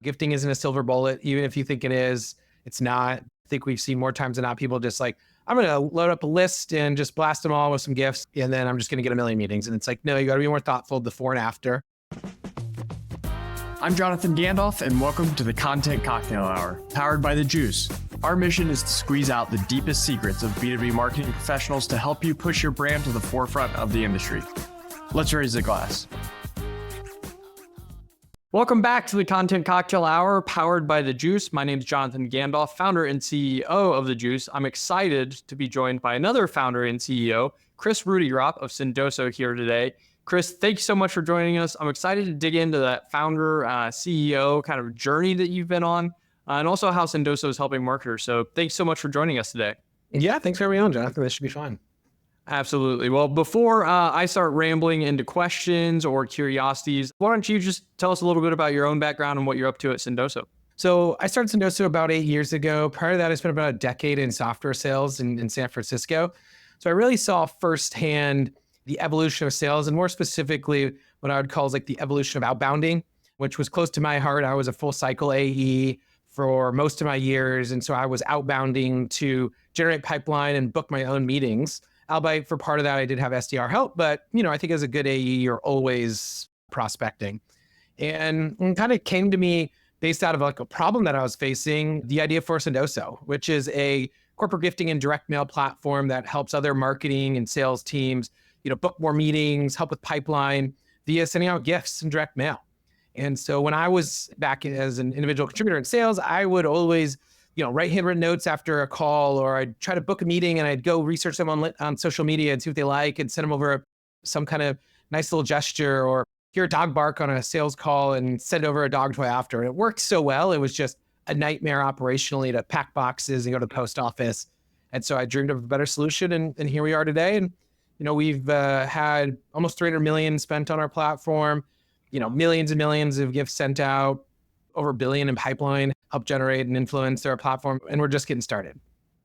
Gifting isn't a silver bullet. Even if you think it is, it's not. I think we've seen more times than not people just like, I'm going to load up a list and just blast them all with some gifts. And then I'm just going to get a million meetings. And it's like, no, you got to be more thoughtful before and after. I'm Jonathan Gandalf, and welcome to the Content Cocktail Hour, powered by The Juice. Our mission is to squeeze out the deepest secrets of B2B marketing professionals to help you push your brand to the forefront of the industry. Let's raise the glass. Welcome back to the Content Cocktail Hour, powered by The Juice. My name is Jonathan Gandalf, founder and CEO of The Juice. I'm excited to be joined by another founder and CEO, Kris Rudeegraap of Sendoso, here today. Kris, thank you so much for joining us. I'm excited to dig into that founder, CEO kind of journey that you've been on, and also how Sendoso is helping marketers. So thanks so much for joining us today. Yeah, thanks for having me on, Jonathan. This should be fun. Absolutely. Well, before I start rambling into questions or curiosities, why don't you just tell us a little bit about your own background and what you're up to at Sendoso? So I started Sendoso about 8 years ago. Prior to that, I spent about a decade in software sales in San Francisco. So I really saw firsthand the evolution of sales, and more specifically, what I would call is like the evolution of outbounding, which was close to my heart. I was a full cycle AE for most of my years. And so I was outbounding to generate pipeline and book my own meetings. Albeit for part of that, I did have SDR help, but I think as a good AE, you're always prospecting. And it kind of came to me based out of like a problem that I was facing, the idea for Sendoso, which is a corporate gifting and direct mail platform that helps other marketing and sales teams, book more meetings, help with pipeline via sending out gifts and direct mail. And so when I was back as an individual contributor in sales, I would always write handwritten notes after a call, or I'd try to book a meeting and I'd go research them on social media and see what they like and send them over some kind of nice little gesture, or hear a dog bark on a sales call and send over a dog toy after. And it worked so well. It was just a nightmare operationally to pack boxes and go to the post office. And so I dreamed of a better solution, and here we are today. And, we've had almost 300 million spent on our platform, millions and millions of gifts sent out, over $1 billion in pipeline, help generate and influence our platform. And we're just getting started.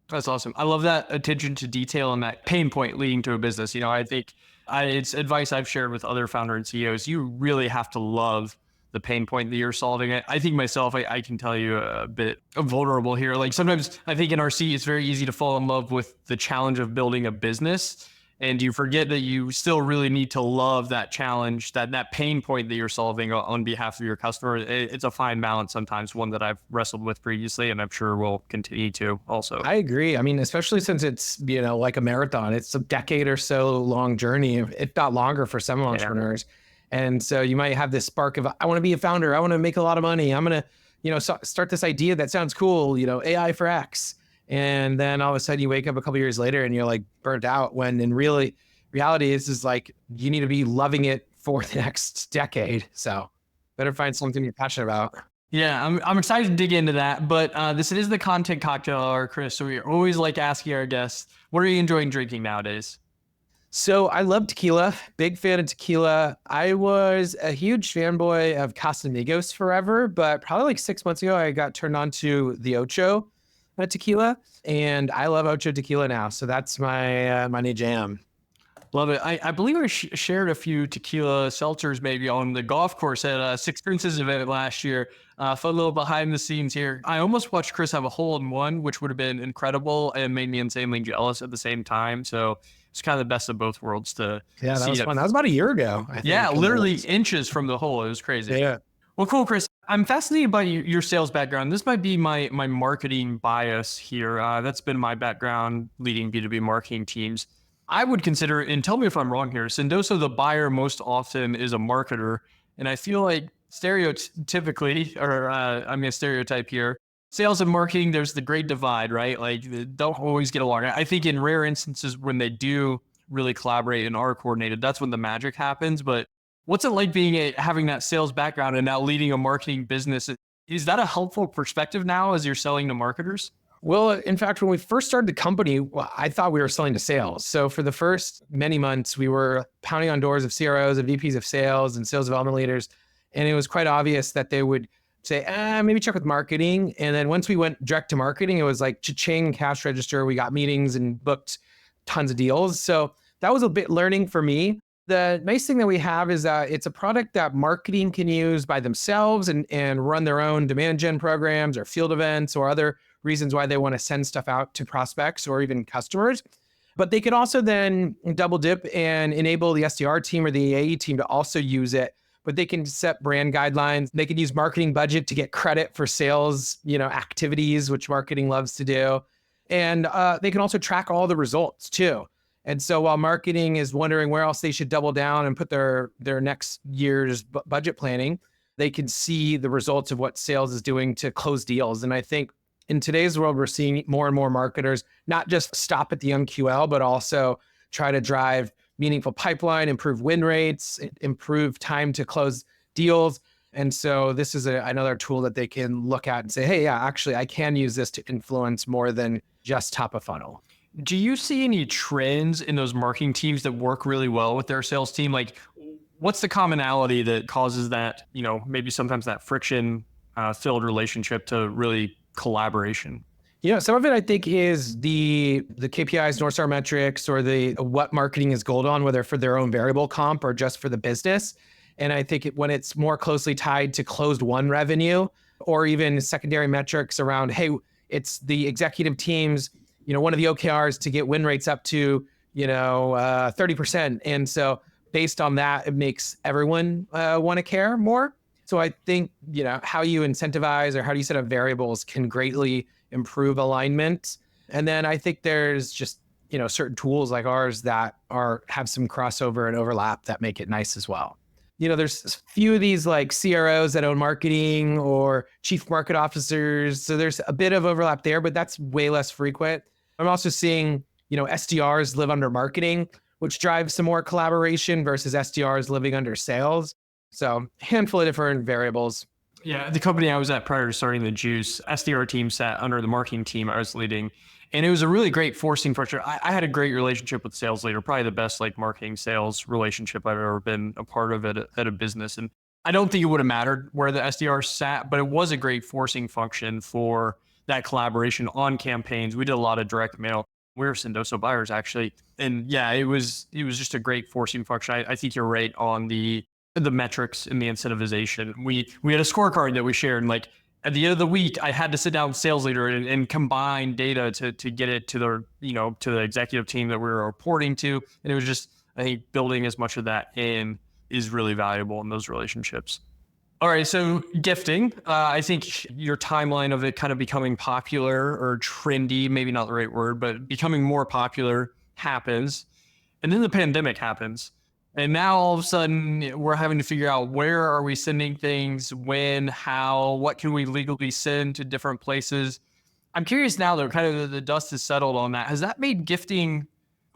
That's awesome. I love that attention to detail and that pain point leading to a business. I think it's advice I've shared with other founder and CEOs. You really have to love the pain point that you're solving. I think myself, I can tell you a bit vulnerable here. Like sometimes I think in our seat, it's very easy to fall in love with the challenge of building a business. And you forget that you still really need to love that challenge, that pain point that you're solving on behalf of your customer. It's a fine balance sometimes, one that I've wrestled with previously, and I'm sure will continue to also. I agree. I mean, especially since it's, like a marathon, it's a decade or so long journey, if not longer for some entrepreneurs. Yeah. And so you might have this spark of, I want to be a founder. I want to make a lot of money. I'm going to, start this idea that sounds cool, AI for X. And then all of a sudden you wake up a couple of years later and you're like burnt out, when in reality is like, you need to be loving it for the next decade. So better find something you're passionate about. Yeah, I'm excited to dig into that, but this is the Content Cocktail Hour, Kris. So we always like asking our guests, what are you enjoying drinking nowadays? So I love tequila, big fan of tequila. I was a huge fanboy of Casamigos forever, but probably like 6 months ago, I got turned on to the Ocho tequila, and I love Ocho tequila now. So that's my new jam. Love it. I believe I shared a few tequila seltzers maybe on the golf course at Six Princes event last year. Fun little behind the scenes here. I almost watched Kris have a hole-in-one, which would have been incredible and made me insanely jealous at the same time. So it's kind of the best of both worlds to see. That was fun. That was about a year ago, I think. Yeah, literally inches from the hole. It was crazy. Yeah. Well, cool, Kris. I'm fascinated by your sales background. This might be my marketing bias here. That's been my background leading B2B marketing teams. I would consider, and tell me if I'm wrong here, Sendoso, the buyer most often is a marketer. And I feel like stereotypically, or I'm going to stereotype here, sales and marketing, there's the great divide, right? Like they don't always get along. I think in rare instances when they do really collaborate and are coordinated, that's when the magic happens. But what's it like having that sales background and now leading a marketing business? Is that a helpful perspective now as you're selling to marketers? Well, in fact, when we first started the company, I thought we were selling to sales. So for the first many months, we were pounding on doors of CROs and VPs of sales and sales development leaders. And it was quite obvious that they would say, maybe check with marketing. And then once we went direct to marketing, it was like cha-ching, cash register. We got meetings and booked tons of deals. So that was a bit learning for me. The nice thing that we have is that it's a product that marketing can use by themselves and run their own demand gen programs or field events or other reasons why they want to send stuff out to prospects or even customers. But they can also then double dip and enable the SDR team or the AE team to also use it. But they can set brand guidelines. They can use marketing budget to get credit for sales, activities, which marketing loves to do. And they can also track all the results too. And so while marketing is wondering where else they should double down and put their next year's budget planning, they can see the results of what sales is doing to close deals. And I think in today's world, we're seeing more and more marketers not just stop at the MQL, but also try to drive meaningful pipeline, improve win rates, improve time to close deals. And so this is another tool that they can look at and say, hey, yeah, actually, I can use this to influence more than just top of funnel. Do you see any trends in those marketing teams that work really well with their sales team? Like, what's the commonality that causes that, maybe sometimes that friction filled relationship to really collaboration? Some of it I think is the KPIs, North Star metrics, or the what marketing is gold on, whether for their own variable comp or just for the business. And I think when it's more closely tied to closed won revenue or even secondary metrics around, hey, it's the executive teams, one of the OKRs to get win rates up to, 30%. And so based on that, it makes everyone want to care more. So I think, how you incentivize or how do you set up variables can greatly improve alignment. And then I think there's just, certain tools like ours that have some crossover and overlap that make it nice as well. There's a few of these like CROs that own marketing or chief market officers. So there's a bit of overlap there, but that's way less frequent. I'm also seeing, SDRs live under marketing, which drives some more collaboration versus SDRs living under sales. So a handful of different variables. Yeah, the company I was at prior to starting the Juice, SDR team sat under the marketing team I was leading. And it was a really great forcing function. I had a great relationship with sales leader, probably the best marketing sales relationship I've ever been a part of at a business. And I don't think it would have mattered where the SDR sat, but it was a great forcing function for that collaboration on campaigns. We did a lot of direct mail. We were Sendoso buyers actually. And yeah, it was just a great forcing function. I think you're right on the metrics and the incentivization. We had a scorecard that we shared, and at the end of the week, I had to sit down with sales leader and combine data to get it to the executive team that we were reporting to. And it was just, I think building as much of that in is really valuable in those relationships. All right, so gifting, I think your timeline of it kind of becoming popular or trendy, maybe not the right word, but becoming more popular happens. And then the pandemic happens. And now all of a sudden we're having to figure out where are we sending things, when, how, what can we legally send to different places. I'm curious now that kind of the dust has settled on that. Has that made gifting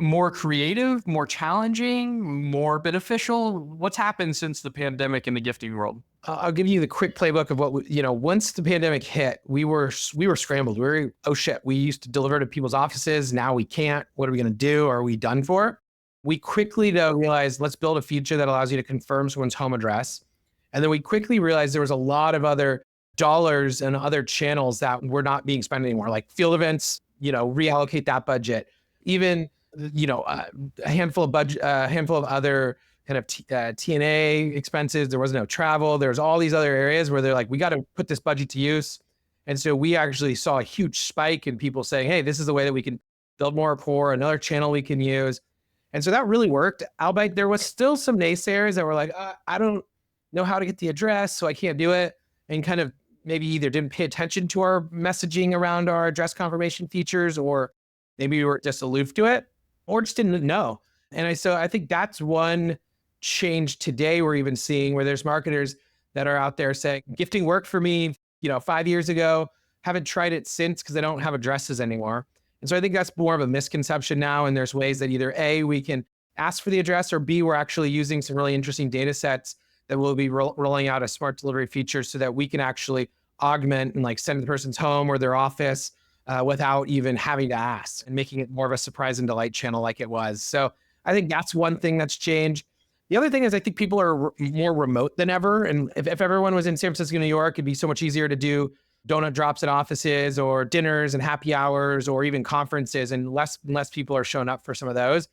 more creative, more challenging, more beneficial? What's happened since the pandemic in the gifting world? I'll give you the quick playbook of what once the pandemic hit, we were scrambled. Oh shit, we used to deliver to people's offices. Now we can't. What are we going to do? Are we done for? We quickly though realized, let's build a feature that allows you to confirm someone's home address. And then we quickly realized there was a lot of other dollars and other channels that were not being spent anymore, like field events, reallocate that budget. Even, a handful of other kind of TNA expenses. There was no travel. There's all these other areas where they're like, we got to put this budget to use. And so we actually saw a huge spike in people saying, hey, this is the way that we can build more rapport, another channel we can use. And so that really worked. Albeit there was still some naysayers that were like, I don't know how to get the address, so I can't do it. And kind of maybe either didn't pay attention to our messaging around our address confirmation features, or maybe we were just aloof to it, or just didn't know. And so I think that's one change today we're even seeing, where there's marketers that are out there saying, gifting worked for me, 5 years ago, haven't tried it since because I don't have addresses anymore. And so I think that's more of a misconception now. And there's ways that either A, we can ask for the address, or B, we're actually using some really interesting data sets that we'll be rolling out a smart delivery feature so that we can actually augment and send the person's home or their office without even having to ask, and making it more of a surprise and delight channel like it was. So I think that's one thing that's changed. The other thing is I think people are more remote than ever. And if everyone was in San Francisco, New York, it'd be so much easier to do donut drops at offices or dinners and happy hours or even conferences, and less people are showing up for some of those.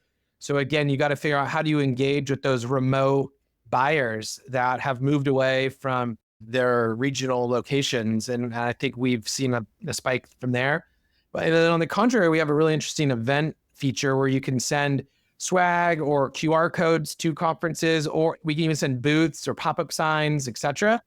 So again, you got to figure out how do you engage with those remote buyers that have moved away from their regional locations. And I think we've seen a spike from there. But then on the contrary, we have a really interesting event feature where you can send swag or QR codes to conferences, or we can even send booths or pop-up signs, et cetera.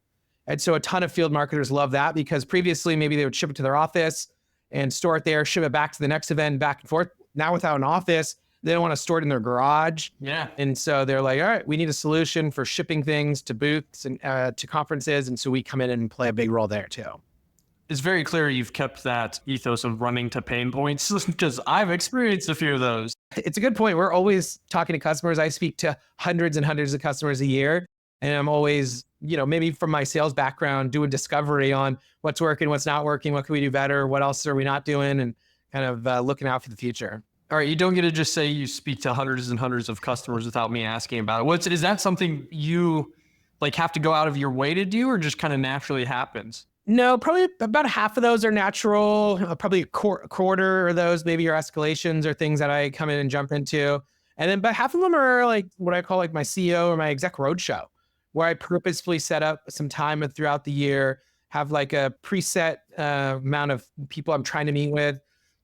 And so a ton of field marketers love that because previously maybe they would ship it to their office and store it there, ship it back to the next event, back and forth. Now without an office, they don't want to store it in their garage. Yeah. And so they're like, all right, we need a solution for shipping things to booths and to conferences. And so we come in and play a big role there too. It's very clear you've kept that ethos of running to pain points because I've experienced a few of those. It's a good point. We're always talking to customers. I speak to hundreds and hundreds of customers a year. And I'm always, maybe from my sales background, doing discovery on what's working, what's not working, what can we do better, what else are we not doing, and kind of looking out for the future. All right, you don't get to just say you speak to hundreds and hundreds of customers without me asking about it. Is that something you have to go out of your way to do, or just kind of naturally happens? No, probably about half of those are natural. Probably a quarter of those maybe are escalations or things that I come in and jump into. And then, but half of them are like what I call like my CEO or my exec roadshow, where I purposefully set up some time throughout the year, have like a preset amount of people I'm trying to meet with,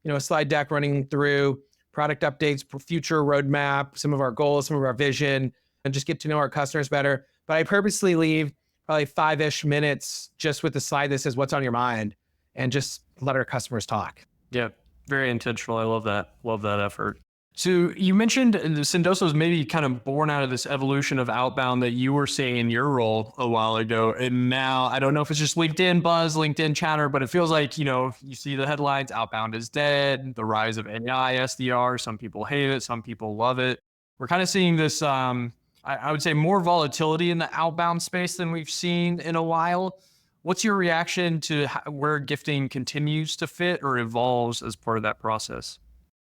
a slide deck running through product updates, future roadmap, some of our goals, some of our vision, and just get to know our customers better. But I purposely leave probably 5-ish minutes just with the slide that says what's on your mind and just let our customers talk. Yeah, very intentional. I love that. Love that effort. So you mentioned Sendoso is maybe kind of born out of this evolution of outbound that you were seeing in your role a while ago. And now I don't know if it's just LinkedIn buzz, LinkedIn chatter, but it feels like, you see the headlines, outbound is dead, the rise of AI SDR. Some people hate it. Some people love it. We're kind of seeing this, I would say more volatility in the outbound space than we've seen in a while. What's your reaction to where gifting continues to fit or evolves as part of that process?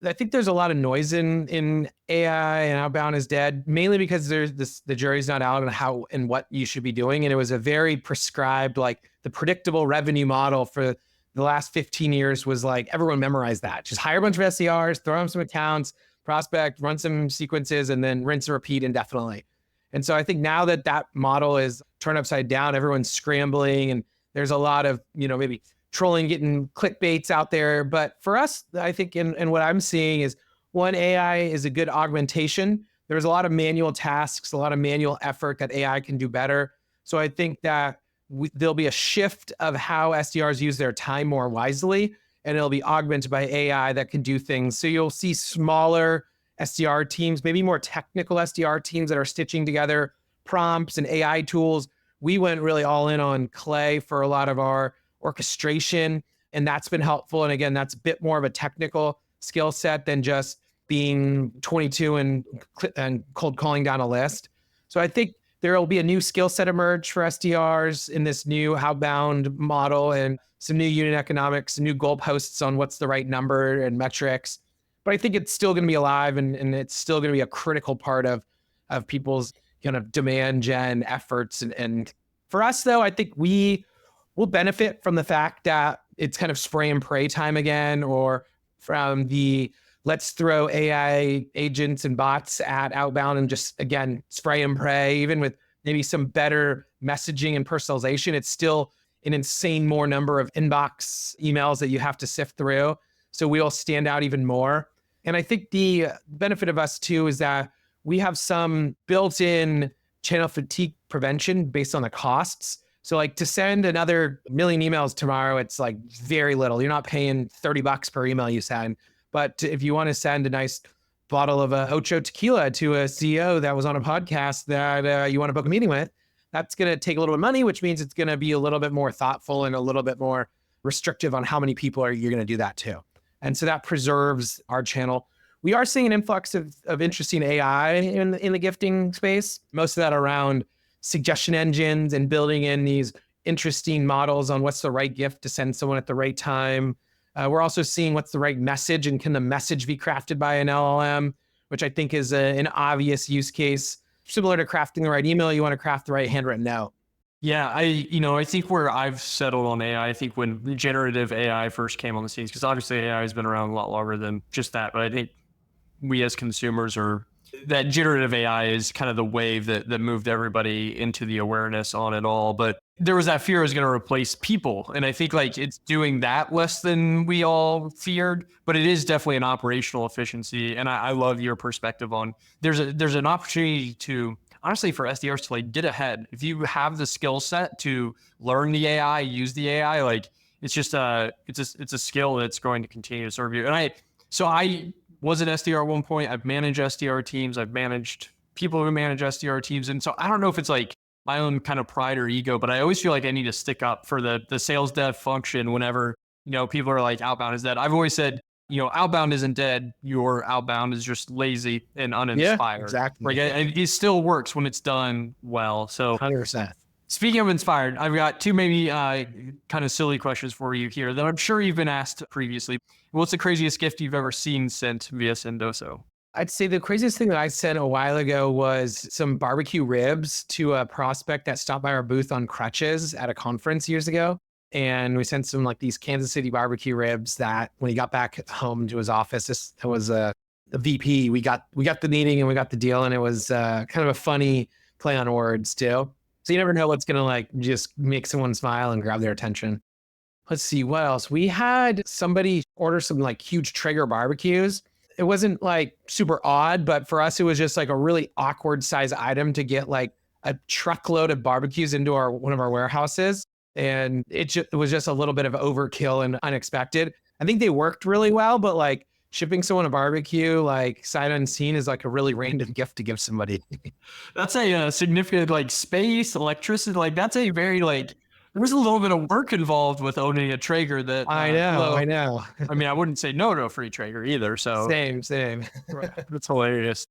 I think there's a lot of noise in AI and outbound is dead, mainly because the jury's not out on how and what you should be doing. And it was a very prescribed, like the predictable revenue model for the last 15 years was like, everyone memorized that. Just hire a bunch of SDRs, throw them some accounts, prospect, run some sequences, and then rinse and repeat indefinitely. And so I think now that model is turned upside down, everyone's scrambling and there's a lot of, maybe trolling, getting clickbaits out there. But for us, I think in what I'm seeing is one, AI is a good augmentation. There's a lot of manual tasks, a lot of manual effort that AI can do better. So I think that there'll be a shift of how SDRs use their time more wisely, and it'll be augmented by AI that can do things. So you'll see smaller SDR teams, maybe more technical SDR teams that are stitching together prompts and AI tools. We went really all in on Clay for a lot of our orchestration, and that's been helpful. And again, that's a bit more of a technical skill set than just being 22 and cold calling down a list. So I think there will be a new skill set emerge for SDRs in this new outbound model and some new unit economics, new goalposts on what's the right number and metrics. But I think it's still going to be alive and it's still going to be a critical part of people's kind of demand gen efforts. And for us, though, I think we will benefit from the fact that it's kind of spray and pray time again, or from the let's throw AI agents and bots at outbound and just, again, spray and pray. Even with maybe some better messaging and personalization, it's still an insane more number of inbox emails that you have to sift through. So we'll stand out even more. And I think the benefit of us too is that we have some built-in channel fatigue prevention based on the costs. So like to send another million emails tomorrow, it's like very little. You're not paying $30 per email you send. But if you want to send a nice bottle of Ocho tequila to a CEO that was on a podcast that you want to book a meeting with, that's going to take a little bit of money, which means it's going to be a little bit more thoughtful and a little bit more restrictive on how many people you're going to do that to. And so that preserves our channel. We are seeing an influx of interesting AI in the gifting space. Most of that around suggestion engines and building in these interesting models on what's the right gift to send someone at the right time. We're also seeing what's the right message and can the message be crafted by an LLM, which I think is an obvious use case. Similar to crafting the right email, you want to craft the right handwritten note. Yeah, I think where I've settled on AI, I think when generative AI first came on the scenes, because obviously AI has been around a lot longer than just that, but I think we as consumers are that generative AI is kind of the wave that moved everybody into the awareness on it all. But there was that fear it was going to replace people. And I think like it's doing that less than we all feared, but it is definitely an operational efficiency. And I love your perspective on there's an opportunity to honestly for SDRs to like get ahead. If you have the skill set to learn the AI, use the AI, like it's just it's a skill that's going to continue to serve you. And I was an SDR at one point. I've managed SDR teams. I've managed people who manage SDR teams. And so I don't know if it's like my own kind of pride or ego, but I always feel like I need to stick up for the sales dev function whenever, people are like outbound is dead. I've always said, outbound isn't dead. Your outbound is just lazy and uninspired. Yeah, exactly. Like it still works when it's done well. So 100%. speaking of inspired, I've got two maybe kind of silly questions for you here that I'm sure you've been asked previously. What's the craziest gift you've ever seen sent via Sendoso? I'd say the craziest thing that I sent a while ago was some barbecue ribs to a prospect that stopped by our booth on crutches at a conference years ago. And we sent some like these Kansas City barbecue ribs that when he got back home to his office, it was a VP. We got the meeting and we got the deal, and it was kind of a funny play on words too. So you never know what's gonna like just make someone smile and grab their attention. Let's see what else. We had somebody order some like huge Traeger barbecues. It wasn't like super odd, but for us, it was just like a really awkward size item to get like a truckload of barbecues into one of our warehouses. And it was just a little bit of overkill and unexpected. I think they worked really well, but like shipping someone a barbecue, like sight unseen, is like a really random gift to give somebody. That's a significant like space, electricity. Like that's a very like, there was a little bit of work involved with owning a Traeger that I know. I mean, I wouldn't say no to a free Traeger either. So Same. that's hilarious.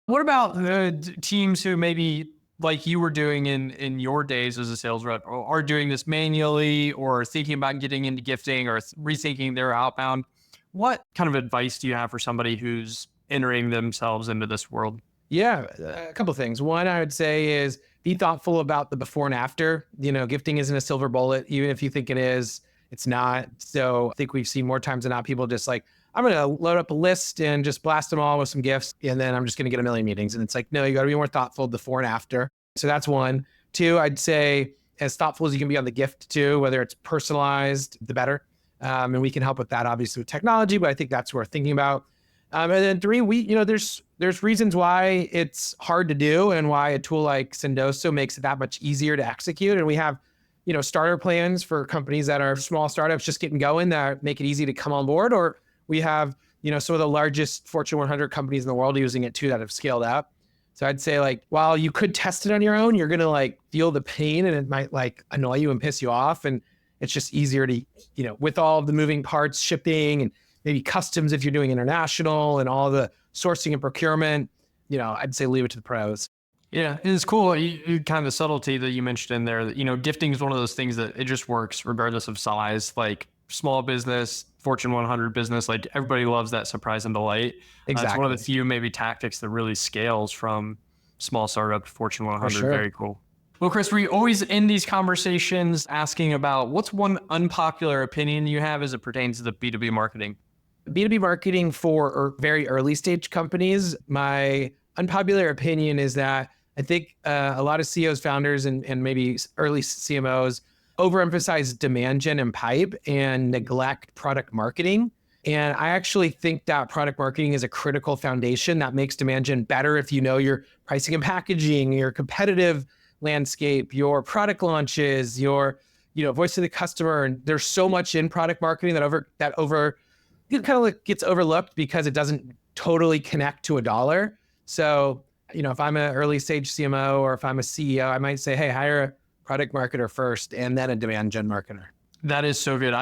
What about the teams who maybe like you were doing in your days as a sales rep are doing this manually or thinking about getting into gifting or rethinking their outbound? What kind of advice do you have for somebody who's entering themselves into this world? Yeah, a couple of things. One, I would say is be thoughtful about the before and after. Gifting isn't a silver bullet. Even if you think it is, it's not. So I think we've seen more times than not people just like, I'm going to load up a list and just blast them all with some gifts. And then I'm just going to get a million meetings. And it's like, no, you got to be more thoughtful before and after. So that's one. Two, I'd say as thoughtful as you can be on the gift too, whether it's personalized, the better. And we can help with that obviously with technology, but I think that's worth thinking about. And then three, there's reasons why it's hard to do and why a tool like Sendoso makes it that much easier to execute. And we have, starter plans for companies that are small startups just getting going that make it easy to come on board. Or we have, some of the largest Fortune 100 companies in the world using it too that have scaled up. So I'd say like, while you could test it on your own, you're going to like feel the pain and it might like annoy you and piss you off. And it's just easier to, with all of the moving parts, shipping and maybe customs if you're doing international and all the sourcing and procurement, I'd say leave it to the pros. Yeah, it's cool. Kind of the subtlety that you mentioned in there that, gifting is one of those things that it just works regardless of size, like small business, Fortune 100 business, like everybody loves that surprise and delight. Exactly. It's one of the few maybe tactics that really scales from small startup to Fortune 100. Sure. Very cool. Well, Kris, we always end these conversations asking about what's one unpopular opinion you have as it pertains to the B2B marketing? B2B marketing for very early stage companies, my unpopular opinion is that I think a lot of CEOs, founders, and maybe early CMOs overemphasize demand gen and pipe and neglect product marketing. And I actually think that product marketing is a critical foundation that makes demand gen better if you know your pricing and packaging, your competitive landscape, your product launches, your voice of the customer. And there's so much in product marketing that it kind of like gets overlooked because it doesn't totally connect to a dollar. So, if I'm an early stage CMO or if I'm a CEO, I might say, hey, hire a product marketer first and then a demand gen marketer. That is so good.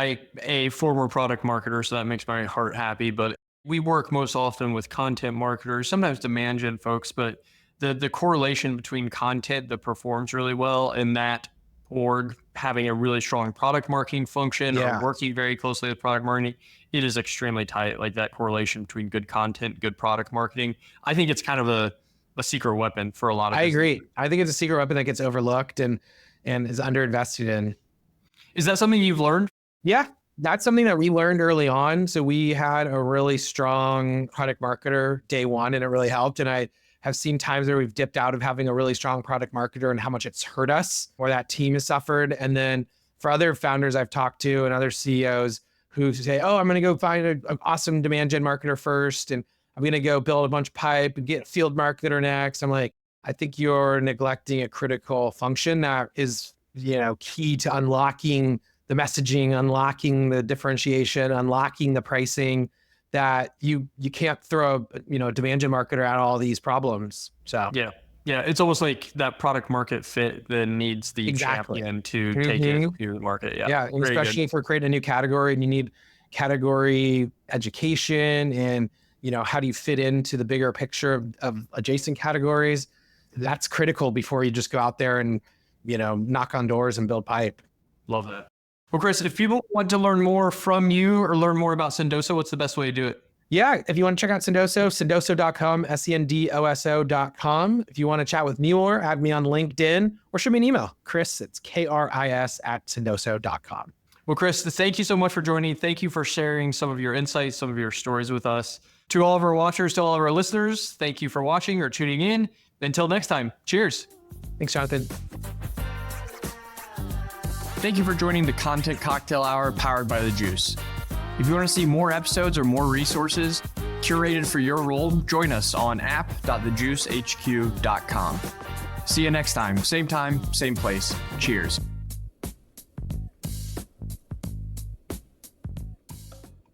A former product marketer, so that makes my heart happy, but we work most often with content marketers, sometimes demand gen folks, but the correlation between content that performs really well and that org having a really strong product marketing function or working very closely with product marketing, it is extremely tight. Like that correlation between good content, good product marketing. I think it's kind of a secret weapon for a lot of I agree. I think it's a secret weapon that gets overlooked and is underinvested in. Is that something you've learned? Yeah, that's something that we learned early on. So we had a really strong product marketer day one, and it really helped. And I have seen times where we've dipped out of having a really strong product marketer and how much it's hurt us or that team has suffered. And then for other founders I've talked to and other CEOs who say, oh, I'm going to go find an awesome demand gen marketer first, and I'm going to go build a bunch of pipe and get a field marketer next. I'm like, I think you're neglecting a critical function that is, key to unlocking the messaging, unlocking the differentiation, unlocking the pricing, that you can't throw a demand gen marketer at all these problems. So yeah, it's almost like that product market fit that needs the champion to take it to the market. Yeah, and especially if we're creating a new category and you need category education and how do you fit into the bigger picture of adjacent categories. That's critical before you just go out there and knock on doors and build pipe. Love that. Well, Kris, if people want to learn more from you or learn more about Sendoso, what's the best way to do it? Yeah, if you want to check out Sendoso, sendoso.com, sendoso.com. If you want to chat with me more, add me on LinkedIn or shoot me an email. Kris, it's KRIS @sendoso.com. Well, Kris, thank you so much for joining. Thank you for sharing some of your insights, some of your stories with us. To all of our watchers, to all of our listeners, thank you for watching or tuning in. Until next time, cheers. Thanks, Jonathan. Thank you for joining the Content Cocktail Hour powered by The Juice. If you want to see more episodes or more resources curated for your role, join us on app.thejuicehq.com. See you next time, same place. Cheers.